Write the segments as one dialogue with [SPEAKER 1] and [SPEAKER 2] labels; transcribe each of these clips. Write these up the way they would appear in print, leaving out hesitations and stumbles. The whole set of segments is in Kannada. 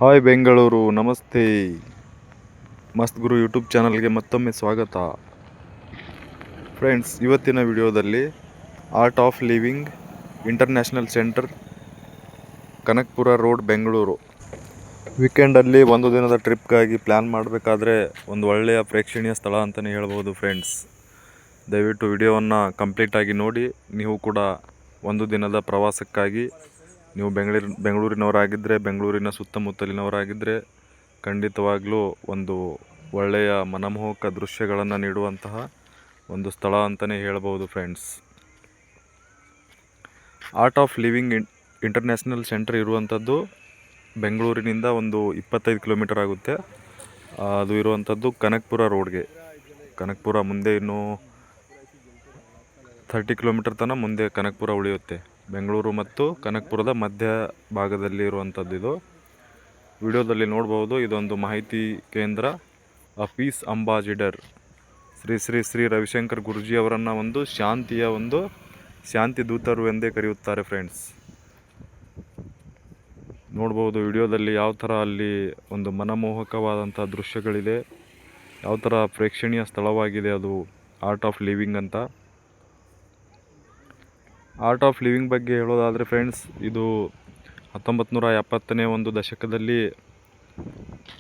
[SPEAKER 1] ಹಾಯ್ ಬೆಂಗಳೂರು, ನಮಸ್ತೆ. ಮಸ್ತ್ ಗುರು ಯೂಟ್ಯೂಬ್ ಚಾನಲ್ಗೆ ಮತ್ತೊಮ್ಮೆ ಸ್ವಾಗತ. ಫ್ರೆಂಡ್ಸ್, ಇವತ್ತಿನ ವಿಡಿಯೋದಲ್ಲಿ Art of Living International Centre, Kanakapura road, Bengaluru. ವೀಕೆಂಡಲ್ಲಿ ಒಂದು ದಿನದ ಟ್ರಿಪ್ಗಾಗಿ ಪ್ಲ್ಯಾನ್ ಮಾಡಬೇಕಾದ್ರೆ ಒಂದು ಒಳ್ಳೆಯ ಪ್ರೇಕ್ಷಣೀಯ ಸ್ಥಳ ಅಂತಲೇ ಹೇಳ್ಬೋದು ಫ್ರೆಂಡ್ಸ್. ದಯವಿಟ್ಟು ವಿಡಿಯೋವನ್ನು ಕಂಪ್ಲೀಟಾಗಿ ನೋಡಿ. ನೀವು ಕೂಡ ಒಂದು ದಿನದ ಪ್ರವಾಸಕ್ಕಾಗಿ ನೀವು ಬೆಂಗಳೂರಿನವರಾಗಿದ್ದರೆ, ಬೆಂಗಳೂರಿನ ಸುತ್ತಮುತ್ತಲಿನವರಾಗಿದ್ದರೆ ಖಂಡಿತವಾಗ್ಲೂ ಒಂದು ಒಳ್ಳೆಯ ಮನಮೋಹಕ ದೃಶ್ಯಗಳನ್ನು ನೀಡುವಂತಹ ಒಂದು ಸ್ಥಳ ಅಂತಲೇ ಹೇಳ್ಬೋದು friends. Art of Living International centre ಇರುವಂಥದ್ದು ಬೆಂಗಳೂರಿನಿಂದ ಒಂದು 25 ಕಿಲೋಮೀಟರ್ ಆಗುತ್ತೆ. ಅದು ಇರುವಂಥದ್ದು ಕನಕಪುರ ರೋಡ್ಗೆ. ಕನಕಪುರ ಮುಂದೆ ಇನ್ನೂ 30 ಕಿಲೋಮೀಟರ್ ತನಕ ಮುಂದೆ ಕನಕಪುರ ಉಳಿಯುತ್ತೆ. ಬೆಂಗಳೂರು ಮತ್ತು ಕನಕಪುರದ ಮಧ್ಯ ಭಾಗದಲ್ಲಿ ಇರುವಂಥದ್ದು ಇದು. ವಿಡಿಯೋದಲ್ಲಿ ನೋಡ್ಬೋದು, ಇದೊಂದು ಮಾಹಿತಿ ಕೇಂದ್ರ. ಪೀಸ್ ಅಂಬಾಸಿಡರ್ ಶ್ರೀ ಶ್ರೀ ಶ್ರೀ ರವಿಶಂಕರ್ ಗುರೂಜಿ ಅವರನ್ನು ಒಂದು ಶಾಂತಿ ದೂತರು ಎಂದೇ ಕರೆಯುತ್ತಾರೆ ಫ್ರೆಂಡ್ಸ್. ನೋಡ್ಬೋದು ವಿಡಿಯೋದಲ್ಲಿ ಯಾವ ಥರ ಅಲ್ಲಿ ಒಂದು ಮನಮೋಹಕವಾದಂಥ ದೃಶ್ಯಗಳಿದೆ, ಯಾವ ಥರ ಪ್ರೇಕ್ಷಣೀಯ ಸ್ಥಳವಾಗಿದೆ ಅದು ಆರ್ಟ್ ಆಫ್ ಲಿವಿಂಗ್ ಅಂತ. ಆರ್ಟ್ ಆಫ್ ಲಿವಿಂಗ್ ಬಗ್ಗೆ ಹೇಳೋದಾದರೆ ಫ್ರೆಂಡ್ಸ್, ಇದು 1970ನೇ ಒಂದು ದಶಕದಲ್ಲಿ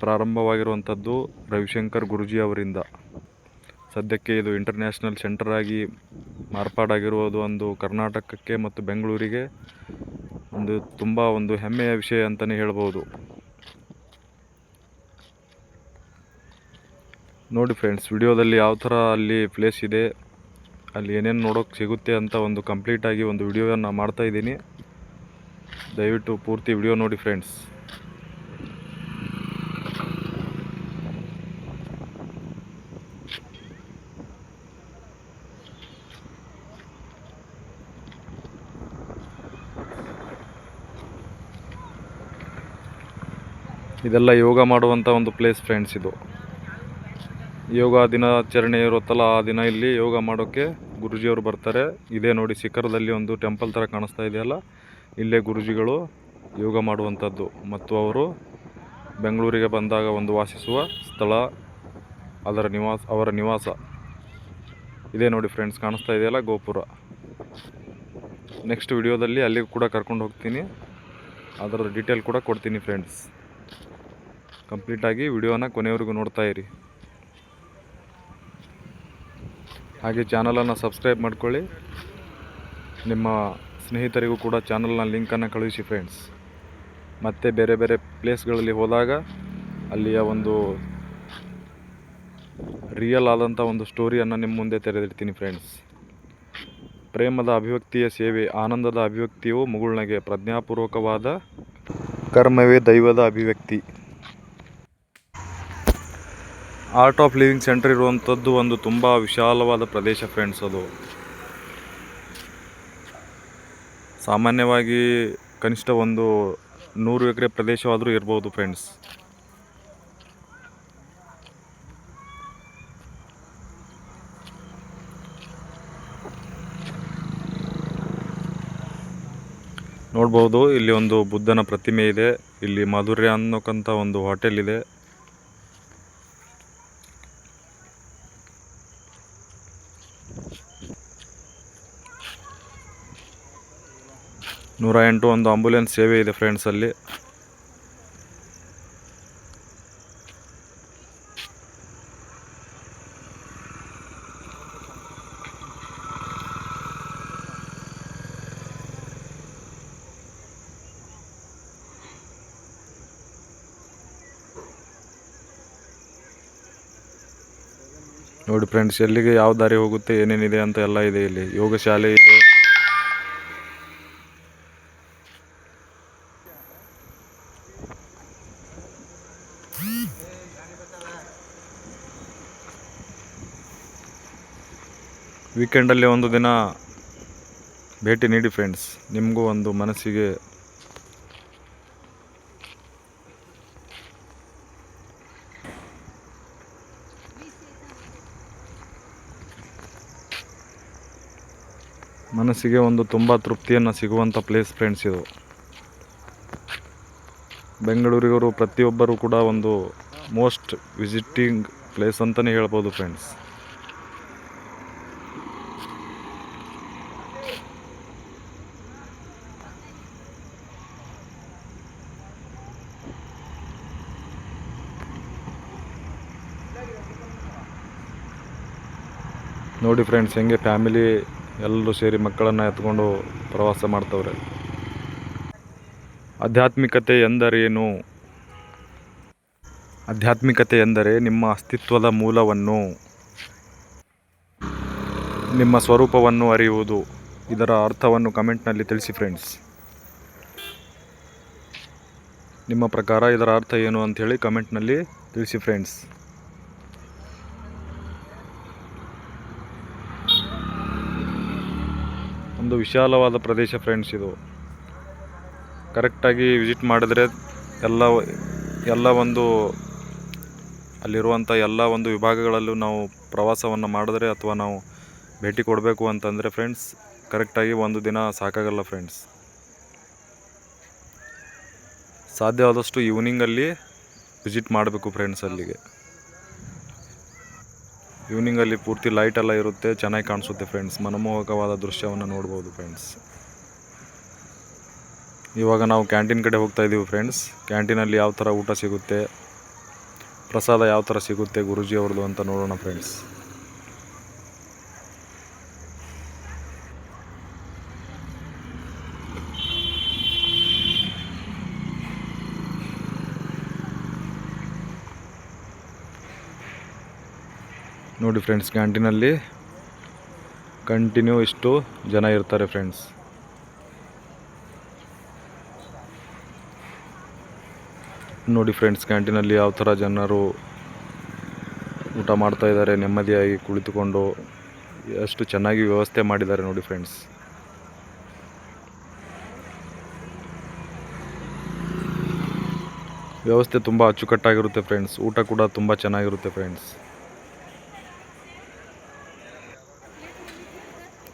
[SPEAKER 1] ಪ್ರಾರಂಭವಾಗಿರುವಂಥದ್ದು ರವಿಶಂಕರ್ ಗುರೂಜಿ ಅವರಿಂದ. ಸದ್ಯಕ್ಕೆ ಇದು ಇಂಟರ್ನ್ಯಾಷನಲ್ ಸೆಂಟರ್ ಆಗಿ ಮಾರ್ಪಾಡಾಗಿರುವುದು ಒಂದು ಕರ್ನಾಟಕಕ್ಕೆ ಮತ್ತು ಬೆಂಗಳೂರಿಗೆ ತುಂಬ ಒಂದು ಹೆಮ್ಮೆಯ ವಿಷಯ ಅಂತಲೇ ಹೇಳ್ಬೋದು. ನೋಡಿ ಫ್ರೆಂಡ್ಸ್, ವಿಡಿಯೋದಲ್ಲಿ ಯಾವ ಥರ ಅಲ್ಲಿ ಪ್ಲೇಸ್ ಇದೆ, ಅಲ್ಲಿ ಏನೇನು ನೋಡೋಕ್ಕೆ ಸಿಗುತ್ತೆ ಅಂತ ಒಂದು ಕಂಪ್ಲೀಟಾಗಿ ಒಂದು ವಿಡಿಯೋವನ್ನು ಮಾಡ್ತಾ ಇದ್ದೀನಿ. ದಯವಿಟ್ಟು ಪೂರ್ತಿ ವಿಡಿಯೋ ನೋಡಿ ಫ್ರೆಂಡ್ಸ್. ಇದೆಲ್ಲ ಯೋಗ ಮಾಡುವಂಥ ಒಂದು ಪ್ಲೇಸ್ ಫ್ರೆಂಡ್ಸ್. ಇದು ಯೋಗ ದಿನಾಚರಣೆ ಇರುತ್ತಲ್ಲ, ಆ ದಿನ ಇಲ್ಲಿ ಯೋಗ ಮಾಡೋಕ್ಕೆ ಗುರೂಜಿಯವರು ಬರ್ತಾರೆ. ಇದೇ ನೋಡಿ ಶಿಖರದಲ್ಲಿ ಒಂದು ಟೆಂಪಲ್ ಥರ ಕಾಣಿಸ್ತಾ ಇದೆಯಲ್ಲ, ಇಲ್ಲೇ ಗುರೂಜಿಗಳು ಯೋಗ ಮಾಡುವಂಥದ್ದು. ಮತ್ತು ಅವರು ಬೆಂಗಳೂರಿಗೆ ಬಂದಾಗ ಒಂದು ವಾಸಿಸುವ ಸ್ಥಳ, ಅವರ ನಿವಾಸ ಇದೇ ನೋಡಿ ಫ್ರೆಂಡ್ಸ್, ಕಾಣಿಸ್ತಾ ಇದೆಯಲ್ಲ ಗೋಪುರ. ನೆಕ್ಸ್ಟ್ ವಿಡಿಯೋದಲ್ಲಿ ಅಲ್ಲಿಗೆ ಕೂಡ ಕರ್ಕೊಂಡು ಹೋಗ್ತೀನಿ, ಅದರ ಡೀಟೇಲ್ ಕೂಡ ಕೊಡ್ತೀನಿ ಫ್ರೆಂಡ್ಸ್. ಕಂಪ್ಲೀಟಾಗಿ ವಿಡಿಯೋನ ಕೊನೆಯವರೆಗೂ ನೋಡ್ತಾ ಇರಿ. ಹಾಗೆ ಚಾನಲನ್ನು ಸಬ್ಸ್ಕ್ರೈಬ್ ಮಾಡ್ಕೊಳ್ಳಿ. ನಿಮ್ಮ ಸ್ನೇಹಿತರಿಗೂ ಕೂಡ ಚಾನಲ್ನ ಲಿಂಕನ್ನು ಕಳುಹಿಸಿ ಫ್ರೆಂಡ್ಸ್. ಮತ್ತು ಬೇರೆ ಬೇರೆ ಪ್ಲೇಸ್ಗಳಲ್ಲಿ ಹೋದಾಗ ಅಲ್ಲಿಯ ಒಂದು ರಿಯಲ್ ಆದಂಥ ಒಂದು ಸ್ಟೋರಿಯನ್ನು ನಿಮ್ಮ ಮುಂದೆ ತೆರೆದಿಡ್ತೀನಿ ಫ್ರೆಂಡ್ಸ್. ಪ್ರೇಮದ ಅಭಿವ್ಯಕ್ತಿಯ ಸೇವೆ, ಆನಂದದ ಅಭಿವ್ಯಕ್ತಿಯು ಮುಗುಳ್ನಗೆ, ಪ್ರಜ್ಞಾಪೂರ್ವಕವಾದ ಕರ್ಮವೇ ದೈವದ ಅಭಿವ್ಯಕ್ತಿ. ಆರ್ಟ್ ಆಫ್ ಲಿವಿಂಗ್ ಸೆಂಟರ್ ಇರುವಂಥದ್ದು ಒಂದು ತುಂಬ ವಿಶಾಲವಾದ ಪ್ರದೇಶ ಫ್ರೆಂಡ್ಸ್. ಅದು ಸಾಮಾನ್ಯವಾಗಿ ಕನಿಷ್ಠ ಒಂದು 100 ಎಕರೆ ಪ್ರದೇಶವಾದರೂ ಇರ್ಬೋದು ಫ್ರೆಂಡ್ಸ್. ನೋಡ್ಬೋದು, ಇಲ್ಲಿ ಒಂದು ಬುದ್ಧನ ಪ್ರತಿಮೆ ಇದೆ. ಇಲ್ಲಿ ಮಾಧುರ್ಯ ಅನ್ನೋಕ್ಕಂಥ ಒಂದು ಹೋಟೆಲ್ ಇದೆ. ನೂರ 8 ಒಂದು ಆಂಬ್ಯುಲೆನ್ಸ್ ಸೇವೆ ಇದೆ ಫ್ರೆಂಡ್ಸ್ ಅಲ್ಲಿ. ನೋಡಿ ಫ್ರೆಂಡ್ಸ್, ಎಲ್ಲಿಗೆ ಯಾವ ದಾರಿ ಹೋಗುತ್ತೆ, ಏನೇನಿದೆ ಅಂತ ಎಲ್ಲ ಇದೆ. ಇಲ್ಲಿ ಯೋಗ ಶಾಲೆ ಇದೆ. ವೀಕೆಂಡಲ್ಲಿ ಒಂದು ದಿನ ಭೇಟಿ ನೀಡಿ ಫ್ರೆಂಡ್ಸ್. ನಿಮಗೂ ಒಂದು ಮನಸ್ಸಿಗೆ ಒಂದು ತುಂಬ ತೃಪ್ತಿಯನ್ನು ಸಿಗುವಂಥ ಪ್ಲೇಸ್ ಫ್ರೆಂಡ್ಸ್ ಇದು. ಬೆಂಗಳೂರಿಗರು ಪ್ರತಿಯೊಬ್ಬರು ಕೂಡ ಒಂದು ಮೋಸ್ಟ್ ವಿಸಿಟಿಂಗ್ ಪ್ಲೇಸ್ ಅಂತಲೇ ಹೇಳ್ಬೋದು ಫ್ರೆಂಡ್ಸ್. ನೋಡಿ ಫ್ರೆಂಡ್ಸ್, ಹೆಂಗೆ ಫ್ಯಾಮಿಲಿ ಎಲ್ಲರೂ ಸೇರಿ ಮಕ್ಕಳನ್ನು ಎತ್ಕೊಂಡು ಪ್ರವಾಸ ಮಾಡ್ತವ್ರೆ. ಆಧ್ಯಾತ್ಮಿಕತೆ ಎಂದರೇನು? ಆಧ್ಯಾತ್ಮಿಕತೆ ಎಂದರೆ ನಿಮ್ಮ ಅಸ್ತಿತ್ವದ ಮೂಲವನ್ನು, ನಿಮ್ಮ ಸ್ವರೂಪವನ್ನು ಅರಿಯುವುದು. ಇದರ ಅರ್ಥವನ್ನು ಕಮೆಂಟ್ನಲ್ಲಿ ತಿಳಿಸಿ ಫ್ರೆಂಡ್ಸ್. ನಿಮ್ಮ ಪ್ರಕಾರ ಇದರ ಅರ್ಥ ಏನು ಅಂಥೇಳಿ ಕಮೆಂಟ್ನಲ್ಲಿ ತಿಳಿಸಿ ಫ್ರೆಂಡ್ಸ್. ಒಂದು ವಿಶಾಲವಾದ ಪ್ರದೇಶ ಫ್ರೆಂಡ್ಸ್ ಇದು. ಕರೆಕ್ಟಾಗಿ ವಿಸಿಟ್ ಮಾಡಿದ್ರೆ ಎಲ್ಲ ಒಂದು ಅಲ್ಲಿರುವಂಥ ಎಲ್ಲ ಒಂದು ವಿಭಾಗಗಳಲ್ಲೂ ನಾವು ಪ್ರವಾಸವನ್ನು ಮಾಡಿದ್ರೆ ಅಥವಾ ನಾವು ಭೇಟಿ ಕೊಡಬೇಕು ಅಂತಂದರೆ ಫ್ರೆಂಡ್ಸ್, ಕರೆಕ್ಟಾಗಿ ಒಂದು ದಿನ ಸಾಕಾಗಲ್ಲ ಫ್ರೆಂಡ್ಸ್. ಸಾಧ್ಯವಾದಷ್ಟು ಈವ್ನಿಂಗಲ್ಲಿ ವಿಸಿಟ್ ಮಾಡಬೇಕು ಫ್ರೆಂಡ್ಸ್. ಅಲ್ಲಿಗೆ ಈವ್ನಿಂಗಲ್ಲಿ ಪೂರ್ತಿ ಲೈಟ್ ಎಲ್ಲ ಇರುತ್ತೆ, ಚೆನ್ನಾಗಿ ಕಾಣಿಸುತ್ತೆ ಫ್ರೆಂಡ್ಸ್. ಮನಮೋಹಕವಾದ ದೃಶ್ಯವನ್ನು ನೋಡ್ಬೋದು ಫ್ರೆಂಡ್ಸ್. ಇವಾಗ ನಾವು ಕ್ಯಾಂಟೀನ್ ಕಡೆ ಹೋಗ್ತಾ ಇದ್ದೀವಿ ಫ್ರೆಂಡ್ಸ್. ಕ್ಯಾಂಟೀನಲ್ಲಿ ಯಾವ ಥರ ಊಟ ಸಿಗುತ್ತೆ, ಪ್ರಸಾದ ಯಾವ ಥರ ಸಿಗುತ್ತೆ ಗುರೂಜಿ ಅವ್ರದ್ದು ಅಂತ ನೋಡೋಣ ಫ್ರೆಂಡ್ಸ್. ನೋಡಿ ಫ್ರೆಂಡ್ಸ್, ಕ್ಯಾಂಟೀನಲ್ಲಿ ಕಂಟಿನ್ಯೂ ಇಷ್ಟು ಜನ ಇರ್ತಾರೆ ಫ್ರೆಂಡ್ಸ್. ನೋಡಿ ಫ್ರೆಂಡ್ಸ್, ಕ್ಯಾಂಟೀನಲ್ಲಿ ಯಾವ ಥರ ಜನರು ಊಟ ಮಾಡ್ತಾ ಇದ್ದಾರೆ, ನೆಮ್ಮದಿಯಾಗಿ ಕುಳಿತುಕೊಂಡು ಎಷ್ಟು ಚೆನ್ನಾಗಿ ವ್ಯವಸ್ಥೆ ಮಾಡಿದ್ದಾರೆ ನೋಡಿ ಫ್ರೆಂಡ್ಸ್. ವ್ಯವಸ್ಥೆ ತುಂಬ ಅಚ್ಚುಕಟ್ಟಾಗಿರುತ್ತೆ ಫ್ರೆಂಡ್ಸ್. ಊಟ ಕೂಡ ತುಂಬ ಚೆನ್ನಾಗಿರುತ್ತೆ ಫ್ರೆಂಡ್ಸ್.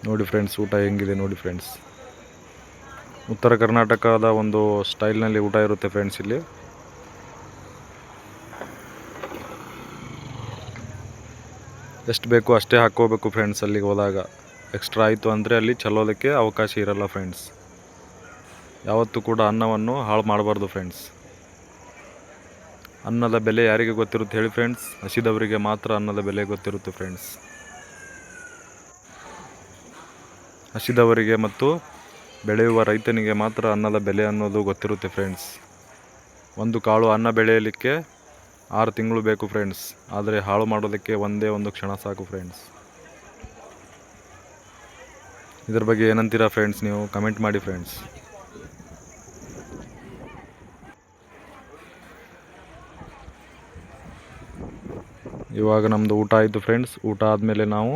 [SPEAKER 1] ನೋಡಿ ಫ್ರೆಂಡ್ಸ್, ಊಟ ಹೆಂಗಿದೆ ನೋಡಿ ಫ್ರೆಂಡ್ಸ್. ಉತ್ತರ ಕರ್ನಾಟಕದ ಒಂದು ಸ್ಟೈಲ್ನಲ್ಲಿ ಊಟ ಇರುತ್ತೆ ಫ್ರೆಂಡ್ಸ್. ಇಲ್ಲಿ ಎಷ್ಟು ಬೇಕೋ ಅಷ್ಟೇ ಹಾಕ್ಕೋಬೇಕು ಫ್ರೆಂಡ್ಸ್. ಅಲ್ಲಿಗೆ ಹೋದಾಗ ಎಕ್ಸ್ಟ್ರಾ ಆಯಿತು ಅಂದರೆ ಅಲ್ಲಿ ಚೆಲ್ಲೋದಕ್ಕೆ ಅವಕಾಶ ಇರಲ್ಲ ಫ್ರೆಂಡ್ಸ್. ಯಾವತ್ತೂ ಕೂಡ ಅನ್ನವನ್ನು ಹಾಳು ಮಾಡಬಾರ್ದು ಫ್ರೆಂಡ್ಸ್. ಅನ್ನದ ಬೆಲೆ ಯಾರಿಗೆ ಗೊತ್ತಿರುತ್ತೆ ಹೇಳಿ ಫ್ರೆಂಡ್ಸ್? ಹಸಿದವರಿಗೆ ಮಾತ್ರ ಅನ್ನದ ಬೆಲೆ ಗೊತ್ತಿರುತ್ತೆ ಫ್ರೆಂಡ್ಸ್. ಹಸಿದವರಿಗೆ ಮತ್ತು ಬೆಳೆಯುವ ರೈತನಿಗೆ ಮಾತ್ರ ಅನ್ನದ ಬೆಲೆ ಅನ್ನೋದು ಗೊತ್ತಿರುತ್ತೆ ಫ್ರೆಂಡ್ಸ್. ಒಂದು ಕಾಳು ಅನ್ನ ಬೆಳೆಯಲಿಕ್ಕೆ 6 ತಿಂಗಳು ಬೇಕು ಫ್ರೆಂಡ್ಸ್. ಆದರೆ ಹಾಳು ಮಾಡೋದಕ್ಕೆ ಒಂದೇ ಒಂದು ಕ್ಷಣ ಸಾಕು ಫ್ರೆಂಡ್ಸ್. ಇದ್ರ ಬಗ್ಗೆ ಏನಂತೀರಾ ಫ್ರೆಂಡ್ಸ್? ನೀವು ಕಮೆಂಟ್ ಮಾಡಿ ಫ್ರೆಂಡ್ಸ್. ಇವಾಗ ನಮ್ಮದು ಊಟ ಆಯಿತು ಫ್ರೆಂಡ್ಸ್. ಊಟ ಆದಮೇಲೆ ನಾವು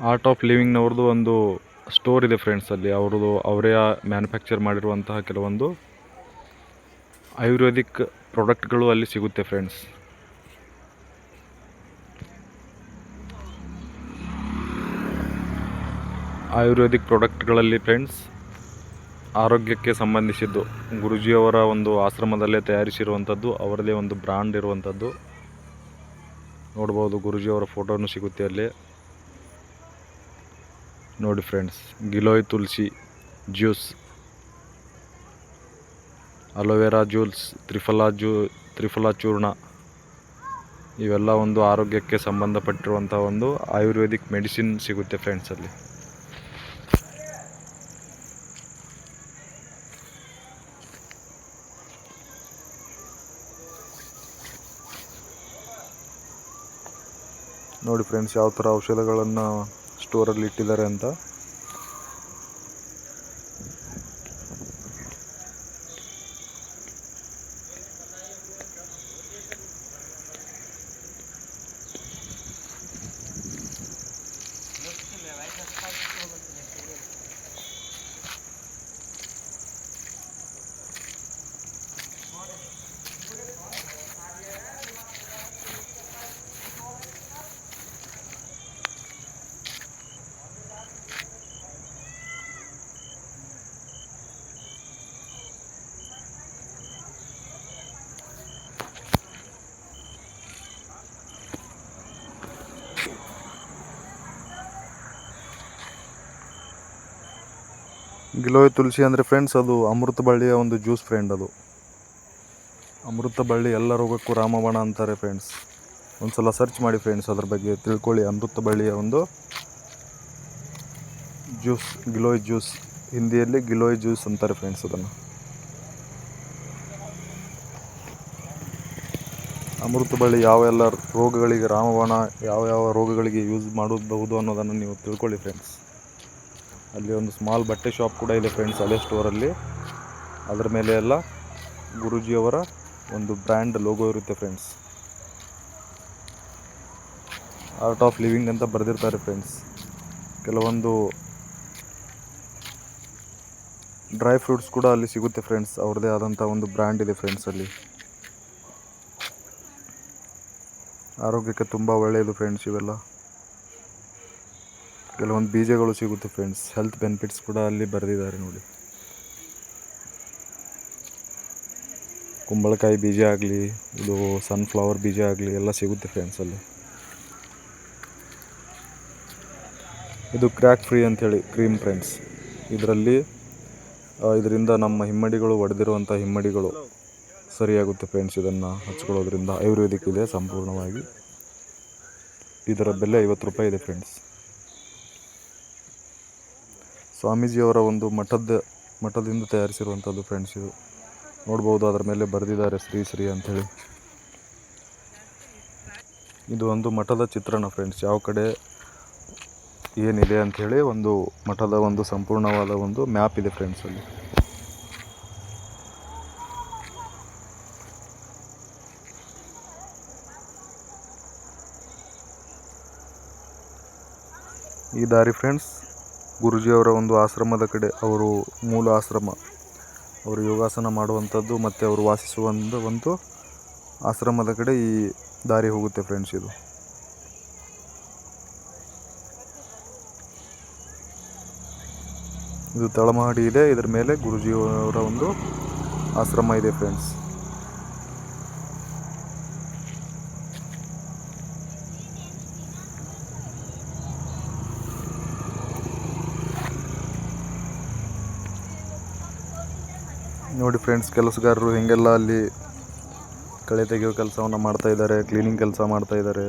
[SPEAKER 1] ಆರ್ಟ್ ಆಫ್ ಲಿವಿಂಗ್ನವ್ರದ್ದು ಒಂದು ಸ್ಟೋರ್ ಇದೆ ಫ್ರೆಂಡ್ಸ್. ಅಲ್ಲಿ ಅವರೇ ಮ್ಯಾನುಫ್ಯಾಕ್ಚರ್ ಮಾಡಿರುವಂತಹ ಕೆಲವೊಂದು ಆಯುರ್ವೇದಿಕ್ ಪ್ರಾಡಕ್ಟ್ಗಳು ಅಲ್ಲಿ ಸಿಗುತ್ತೆ ಫ್ರೆಂಡ್ಸ್. ಆಯುರ್ವೇದಿಕ್ ಪ್ರಾಡಕ್ಟ್ಗಳಲ್ಲಿ ಫ್ರೆಂಡ್ಸ್ ಆರೋಗ್ಯಕ್ಕೆ ಸಂಬಂಧಿಸಿದ್ದು ಗುರೂಜಿಯವರ ಒಂದು ಆಶ್ರಮದಲ್ಲೇ ತಯಾರಿಸಿರುವಂಥದ್ದು, ಅವರದೇ ಒಂದು ಬ್ರ್ಯಾಂಡ್ ಇರುವಂಥದ್ದು ನೋಡ್ಬೋದು. ಗುರೂಜಿಯವರ ಫೋಟೋನು ಸಿಗುತ್ತೆ ಅಲ್ಲಿ ನೋಡಿ ಫ್ರೆಂಡ್ಸ್. ಗಿಲೋಯ್ ತುಳಸಿ ಜ್ಯೂಸ್, ಅಲೋವೆರಾ ಜ್ಯೂಸ್, ತ್ರಿಫಲಾ ಚೂರ್ಣ, ಇವೆಲ್ಲ ಒಂದು ಆರೋಗ್ಯಕ್ಕೆ ಸಂಬಂಧಪಟ್ಟಿರುವಂಥ ಒಂದು ಆಯುರ್ವೇದಿಕ್ ಮೆಡಿಸಿನ್ ಸಿಗುತ್ತೆ ಫ್ರೆಂಡ್ಸ್ ಅಲ್ಲಿ. ನೋಡಿ ಫ್ರೆಂಡ್ಸ್, ಯಾವ ಥರ ಔಷಧಗಳನ್ನು ಸ್ಟೋರಲ್ಲಿ ಇಟ್ಟಿದ್ದಾರೆ ಅಂತ. ಗಿಲೋಯ್ ತುಳಸಿ ಅಂದರೆ ಫ್ರೆಂಡ್ಸ್ ಅದು ಅಮೃತ ಬಳ್ಳಿಯ ಒಂದು ಜ್ಯೂಸ್ ಫ್ರೆಂಡ್. ಅದು ಅಮೃತ ಬಳ್ಳಿ ಎಲ್ಲ ರೋಗಕ್ಕೂ ರಾಮಬಾಣ ಅಂತಾರೆ ಫ್ರೆಂಡ್ಸ್. ಒಂದು ಸಲ ಸರ್ಚ್ ಮಾಡಿ ಫ್ರೆಂಡ್ಸ್, ಅದ್ರ ಬಗ್ಗೆ ತಿಳ್ಕೊಳ್ಳಿ. ಅಮೃತ ಬಳ್ಳಿಯ ಒಂದು ಜ್ಯೂಸ್, ಗಿಲೋಯ್ ಜ್ಯೂಸ್, ಹಿಂದಿಯಲ್ಲಿ ಗಿಲೋಯ್ ಜ್ಯೂಸ್ ಅಂತಾರೆ ಫ್ರೆಂಡ್ಸ್ ಅದನ್ನು. ಅಮೃತ ಬಳ್ಳಿ ಯಾವೆಲ್ಲ ರೋಗಗಳಿಗೆ ರಾಮಬಾಣ, ಯಾವ ರೋಗಗಳಿಗೆ ಯೂಸ್ ಮಾಡಬಹುದು ಅನ್ನೋದನ್ನು ನೀವು ತಿಳ್ಕೊಳ್ಳಿ ಫ್ರೆಂಡ್ಸ್. ಅಲ್ಲಿ ಒಂದು ಸ್ಮಾಲ್ ಬಟ್ಟೆ ಶಾಪ್ ಕೂಡ ಇದೆ ಫ್ರೆಂಡ್ಸ್, ಅಲೆ ಸ್ಟೋರಲ್ಲಿ. ಅದರ ಮೇಲೆ ಎಲ್ಲ ಗುರೂಜಿಯವರ ಒಂದು ಬ್ರ್ಯಾಂಡ್ ಲೋಗೋ ಇರುತ್ತೆ ಫ್ರೆಂಡ್ಸ್. ಆರ್ಟ್ ಆಫ್ ಲಿವಿಂಗ್ ಅಂತ ಬರೆದಿರ್ತಾರೆ ಫ್ರೆಂಡ್ಸ್. ಕೆಲವೊಂದು ಡ್ರೈ ಫ್ರೂಟ್ಸ್ ಕೂಡ ಅಲ್ಲಿ ಸಿಗುತ್ತೆ ಫ್ರೆಂಡ್ಸ್. ಅವ್ರದ್ದೇ ಆದಂಥ ಒಂದು ಬ್ರ್ಯಾಂಡ್ ಇದೆ ಫ್ರೆಂಡ್ಸ್ ಅಲ್ಲಿ. ಆರೋಗ್ಯಕ್ಕೆ ತುಂಬ ಒಳ್ಳೆಯದು ಫ್ರೆಂಡ್ಸ್ ಇವೆಲ್ಲ. ಕೆಲವೊಂದು ಬೀಜಗಳು ಸಿಗುತ್ತೆ ಫ್ರೆಂಡ್ಸ್, ಹೆಲ್ತ್ ಬೆನಿಫಿಟ್ಸ್ ಕೂಡ ಅಲ್ಲಿ ಬರೆದಿದ್ದಾರೆ ನೋಡಿ. ಕುಂಬಳಕಾಯಿ ಬೀಜ ಆಗಲಿ, ಇದು ಸನ್ಫ್ಲವರ್ ಬೀಜ ಆಗಲಿ ಎಲ್ಲ ಸಿಗುತ್ತೆ ಫ್ರೆಂಡ್ಸ್ ಅಲ್ಲಿ. ಇದು ಕ್ರ್ಯಾಕ್ ಫ್ರೀ ಅಂಥೇಳಿ ಕ್ರೀಮ್ ಫ್ರೆಂಡ್ಸ್. ಇದರಿಂದ ನಮ್ಮ ಹಿಮ್ಮಡಿಗಳು, ಒಡೆದಿರುವಂಥ ಹಿಮ್ಮಡಿಗಳು ಸರಿಯಾಗುತ್ತೆ ಫ್ರೆಂಡ್ಸ್. ಇದನ್ನು ಹಚ್ಕೊಳ್ಳೋದ್ರಿಂದ ಆಯುರ್ವೇದಿಕ್ ಇದೆ ಸಂಪೂರ್ಣವಾಗಿ. ಇದರ ಬೆಲೆ 50 ರೂಪಾಯಿ ಇದೆ ಫ್ರೆಂಡ್ಸ್. ಸ್ವಾಮೀಜಿಯವರ ಒಂದು ಮಠದಿಂದ ತಯಾರಿಸಿರುವಂಥದ್ದು ಫ್ರೆಂಡ್ಸ್ ಇದು. ನೋಡ್ಬೋದು, ಅದರ ಮೇಲೆ ಬರೆದಿದ್ದಾರೆ ಶ್ರೀ ಶ್ರೀ ಅಂಥೇಳಿ. ಇದು ಒಂದು ಮಠದ ಚಿತ್ರಣ ಫ್ರೆಂಡ್ಸ್. ಯಾವ ಕಡೆ ಏನಿದೆ ಅಂಥೇಳಿ ಒಂದು ಮಠದ ಒಂದು ಸಂಪೂರ್ಣವಾದ ಒಂದು ಮ್ಯಾಪ್ ಇದೆ ಫ್ರೆಂಡ್ಸ್ ಅಲ್ಲಿ. ಈ ದಾರಿ ಫ್ರೆಂಡ್ಸ್ ಗುರೂಜಿಯವರ ಒಂದು ಆಶ್ರಮದ ಕಡೆ, ಅವರು ಮೂಲ ಆಶ್ರಮ, ಅವರು ಯೋಗಾಸನ ಮಾಡುವಂಥದ್ದು ಮತ್ತು ಅವರು ವಾಸಿಸುವ ಒಂದು ಆಶ್ರಮದ ಕಡೆ ಈ ದಾರಿ ಹೋಗುತ್ತೆ ಫ್ರೆಂಡ್ಸ್. ಇದು ತಳಮಹಡಿ ಇದೆ, ಇದರ ಮೇಲೆ ಗುರೂಜಿಯವರ ಒಂದು ಆಶ್ರಮ ಇದೆ ಫ್ರೆಂಡ್ಸ್. ನೋಡಿ ಫ್ರೆಂಡ್ಸ್, ಕೆಲಸಗಾರರು ಹೆಂಗೆಲ್ಲ ಅಲ್ಲಿ ಕಳೆ ತೆಗೆಯೋ ಕೆಲಸವನ್ನು ಮಾಡ್ತಾ ಇದ್ದಾರೆ, ಕ್ಲೀನಿಂಗ್ ಕೆಲಸ ಮಾಡ್ತಾ ಇದ್ದಾರೆ.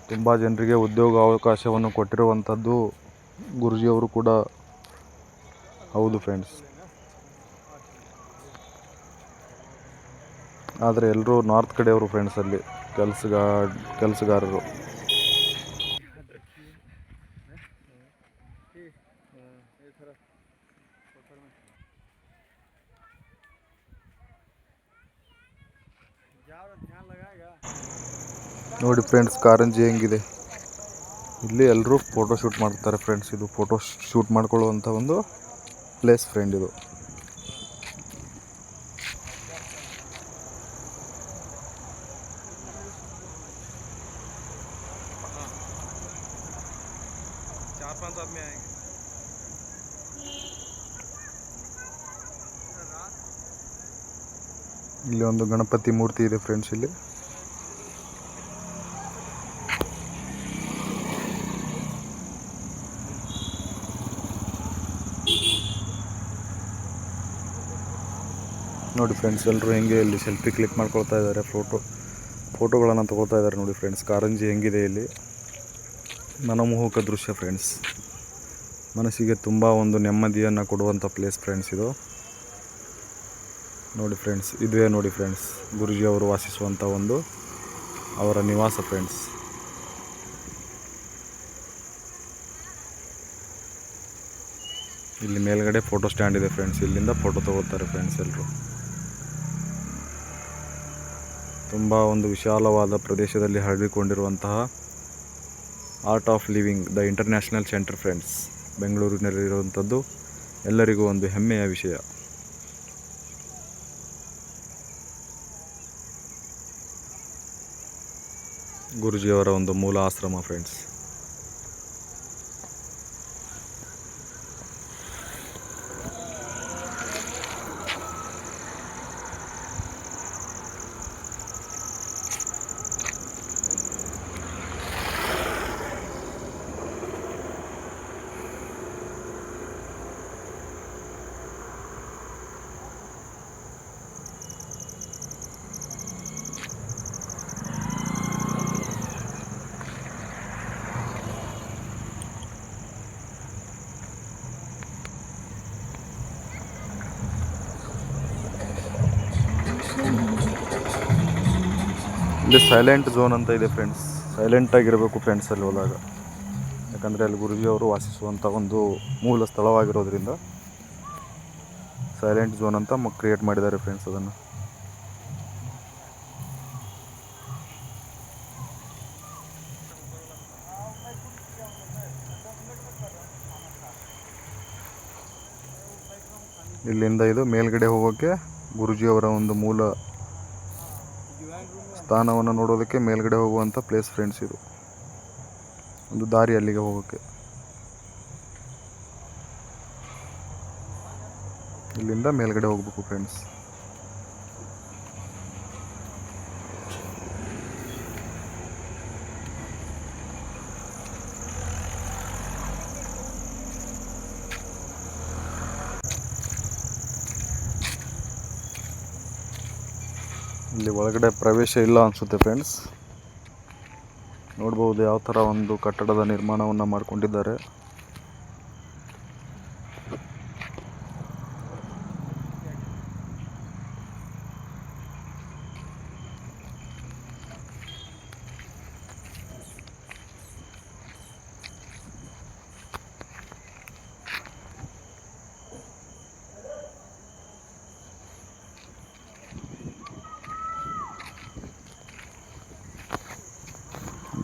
[SPEAKER 1] ತುಂಬ ಜನರಿಗೆ ಉದ್ಯೋಗ ಅವಕಾಶವನ್ನು ಕೊಟ್ಟಿರುವಂಥದ್ದು ಗುರೂಜಿಯವರು ಕೂಡ ಹೌದು ಫ್ರೆಂಡ್ಸ್. ಆದರೆ ಎಲ್ಲರೂ ನಾರ್ತ್ ಕಡೆಯವರು ಫ್ರೆಂಡ್ಸ್ ಅಲ್ಲಿ ಕೆಲಸಗಾರರು. ನೋಡಿ ಫ್ರೆಂಡ್ಸ್, ಕಾರಂಜಿ ಹೆಂಗಿದೆ. ಇಲ್ಲಿ ಎಲ್ಲರೂ ಫೋಟೋ ಶೂಟ್ ಮಾಡ್ತಾರೆ ಫ್ರೆಂಡ್ಸ್. ಇದು ಫೋಟೋ ಶೂಟ್ ಮಾಡ್ಕೊಳ್ಳುವಂಥ ಒಂದು ಪ್ಲೇಸ್ ಫ್ರೆಂಡ್ ಇದು. ಇಲ್ಲಿ ಒಂದು ಗಣಪತಿ ಮೂರ್ತಿ ಇದೆ ಫ್ರೆಂಡ್ಸ್ ಇಲ್ಲಿ. ನೋಡಿ ಫ್ರೆಂಡ್ಸ್, ಎಲ್ಲರೂ ಹೆಂಗೆ ಇಲ್ಲಿ ಸೆಲ್ಫಿ ಕ್ಲಿಕ್ ಮಾಡ್ಕೊಳ್ತಾ ಇದ್ದಾರೆ, ಫೋಟೋಗಳನ್ನು ತಗೊಳ್ತಾ ಇದ್ದಾರೆ. ನೋಡಿ ಫ್ರೆಂಡ್ಸ್, ಕಾರಂಜಿ ಹೆಂಗಿದೆ ಇಲ್ಲಿ. ಮನಮೋಹಕ ದೃಶ್ಯ ಫ್ರೆಂಡ್ಸ್. ಮನಸ್ಸಿಗೆ ತುಂಬ ಒಂದು ನೆಮ್ಮದಿಯನ್ನು ಕೊಡುವಂಥ ಪ್ಲೇಸ್ ಫ್ರೆಂಡ್ಸ್ ಇದು. ನೋಡಿ ಫ್ರೆಂಡ್ಸ್, ಇದುವೇ ನೋಡಿ ಫ್ರೆಂಡ್ಸ್ ಗುರೂಜಿ ಅವರು ವಾಸಿಸುವಂಥ ಒಂದು ಅವರ ನಿವಾಸ ಫ್ರೆಂಡ್ಸ್. ಇಲ್ಲಿ ಮೇಲ್ಗಡೆ ಫೋಟೋ ಸ್ಟ್ಯಾಂಡ್ ಇದೆ ಫ್ರೆಂಡ್ಸ್. ಇಲ್ಲಿಂದ ಫೋಟೋ ತಗೊಳ್ತಾರೆ ಫ್ರೆಂಡ್ಸ್ ಎಲ್ಲರೂ. ತುಂಬ ಒಂದು ವಿಶಾಲವಾದ ಪ್ರದೇಶದಲ್ಲಿ ಹರಡಿಕೊಂಡಿರುವಂತಹ Art of Living the International Centre friends, ಬೆಂಗಳೂರಿನಲ್ಲಿರುವಂಥದ್ದು ಎಲ್ಲರಿಗೂ ಒಂದು ಹೆಮ್ಮೆಯ ವಿಷಯ. ಗುರೂಜಿಯವರ ಒಂದು ಮೂಲ ಆಶ್ರಮ ಫ್ರೆಂಡ್ಸ್. ಇಲ್ಲಿ ಸೈಲೆಂಟ್ ಝೋನ್ ಅಂತ ಇದೆ ಫ್ರೆಂಡ್ಸ್. ಸೈಲೆಂಟ್ ಆಗಿರಬೇಕು ಫ್ರೆಂಡ್ಸ್ ಅಲ್ಲಿ ಹೋದಾಗ, ಯಾಕಂದರೆ ಅಲ್ಲಿ ಗುರುಜಿಯವರು ವಾಸಿಸುವಂಥ ಒಂದು ಮೂಲ ಸ್ಥಳವಾಗಿರೋದ್ರಿಂದ ಸೈಲೆಂಟ್ ಝೋನ್ ಅಂತ ಕ್ರಿಯೇಟ್ ಮಾಡಿದ್ದಾರೆ ಫ್ರೆಂಡ್ಸ್ ಅದನ್ನು. ಇಲ್ಲಿಂದ ಇದು ಮೇಲ್ಗಡೆ ಹೋಗೋಕ್ಕೆ ಗುರುಜಿಯವರ ಒಂದು ಮೂಲ ಸ್ಥಾನವನ್ನು ನೋಡೋದಕ್ಕೆ ಮೇಲ್ಗಡೆ ಹೋಗುವಂಥ ಪ್ಲೇಸ್ ಫ್ರೆಂಡ್ಸ್. ಇದು ಒಂದು ದಾರಿ ಅಲ್ಲಿಗೆ ಹೋಗೋಕ್ಕೆ. ಇಲ್ಲಿಂದ ಮೇಲ್ಗಡೆ ಹೋಗ್ಬೇಕು ಫ್ರೆಂಡ್ಸ್. ಇಲ್ಲಿ ಒಳಗಡೆ ಪ್ರವೇಶ ಇಲ್ಲ ಅನಿಸುತ್ತೆ ಫ್ರೆಂಡ್ಸ್. ನೋಡ್ಬೋದು ಯಾವ ಥರ ಒಂದು ಕಟ್ಟಡದ ನಿರ್ಮಾಣವನ್ನು ಮಾಡಿಕೊಂಡಿದ್ದಾರೆ.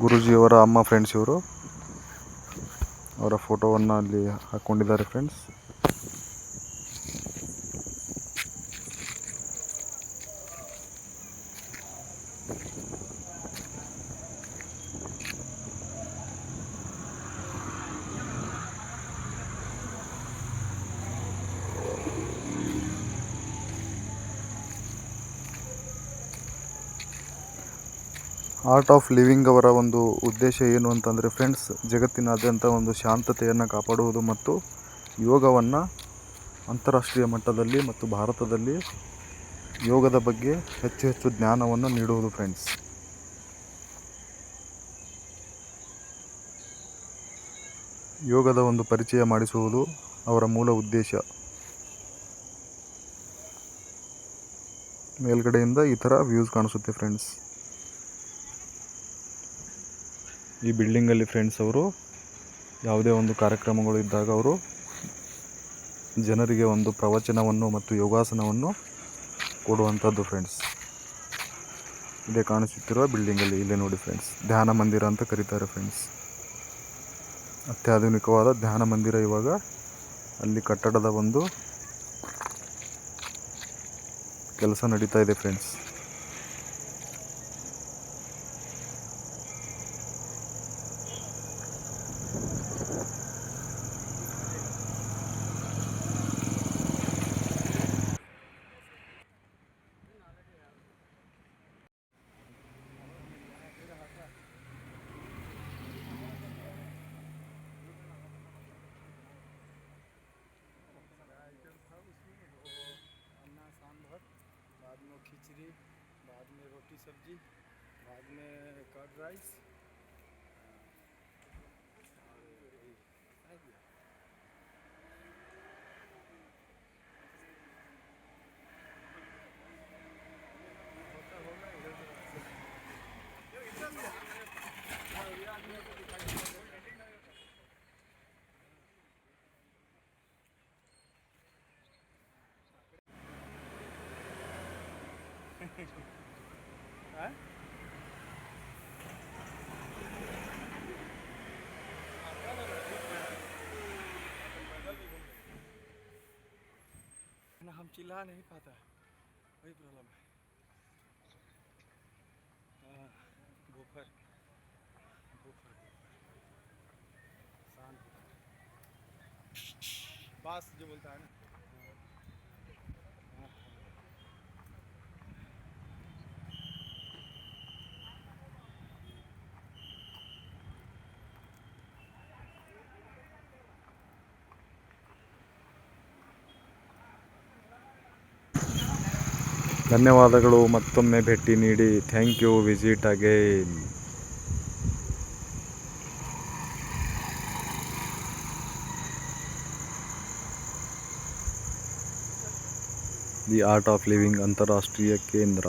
[SPEAKER 1] ಗುರುಜಿಯವರ ಅಮ್ಮ ಫ್ರೆಂಡ್ಸ್ ಇವರು. ಅವರ ಫೋಟೋವನ್ನು ಅಲ್ಲಿ ಹಾಕ್ಕೊಂಡಿದ್ದಾರೆ ಫ್ರೆಂಡ್ಸ್. ಆರ್ಟ್ ಆಫ್ ಲಿವಿಂಗ್ ಅವರ ಒಂದು ಉದ್ದೇಶ ಏನು ಅಂತಂದರೆ ಫ್ರೆಂಡ್ಸ್, ಜಗತ್ತಿನಾದ್ಯಂತ ಒಂದು ಶಾಂತತೆಯನ್ನು ಕಾಪಾಡುವುದು ಮತ್ತು ಯೋಗವನ್ನು ಅಂತಾರಾಷ್ಟ್ರೀಯ ಮಟ್ಟದಲ್ಲಿ ಮತ್ತು ಭಾರತದಲ್ಲಿ ಯೋಗದ ಬಗ್ಗೆ ಹೆಚ್ಚು ಹೆಚ್ಚು ಜ್ಞಾನವನ್ನು ನೀಡುವುದು ಫ್ರೆಂಡ್ಸ್. ಯೋಗದ ಒಂದು ಪರಿಚಯ ಮಾಡಿಸುವುದು ಅವರ ಮೂಲ ಉದ್ದೇಶ. ಮೇಲ್ಗಡೆಯಿಂದ ಈ ಥರ ವ್ಯೂಸ್ ಕಾಣಿಸುತ್ತೆ ಫ್ರೆಂಡ್ಸ್. ಈ ಬಿಲ್ಡಿಂಗಲ್ಲಿ ಫ್ರೆಂಡ್ಸ್ ಅವರು ಯಾವುದೇ ಒಂದು ಕಾರ್ಯಕ್ರಮಗಳು ಇದ್ದಾಗ ಅವರು ಜನರಿಗೆ ಒಂದು ಪ್ರವಚನವನ್ನು ಮತ್ತು ಯೋಗಾಸನವನ್ನು ಕೊಡುವಂಥದ್ದು ಫ್ರೆಂಡ್ಸ್. ಇದೇ ಕಾಣಿಸುತ್ತಿರುವ ಬಿಲ್ಡಿಂಗಲ್ಲಿ ಇಲ್ಲೇ ನೋಡಿ ಫ್ರೆಂಡ್ಸ್, ಧ್ಯಾನ ಮಂದಿರ ಅಂತ ಕರೀತಾರೆ ಫ್ರೆಂಡ್ಸ್. ಅತ್ಯಾಧುನಿಕವಾದ ಧ್ಯಾನ ಮಂದಿರ. ಇವಾಗ ಅಲ್ಲಿ ಕಟ್ಟಡದ ಒಂದು ಕೆಲಸ ನಡೀತಾ ಇದೆ ಫ್ರೆಂಡ್ಸ್.
[SPEAKER 2] बाद में खिचड़ी, बाद में रोटी सब्जी, बाद में कर्ड राइस। हम चिल्ला नहीं पाता है, वही प्रॉब्लम है। बुफर बुफर शांत बास जो बोलता है ना।
[SPEAKER 1] ಧನ್ಯವಾದಗಳು. ಮತ್ತೊಮ್ಮೆ ಭೇಟಿ ನೀಡಿ. Thank you. Visit again. The art of living ಅಂತಾರಾಷ್ಟ್ರೀಯ ಕೇಂದ್ರ.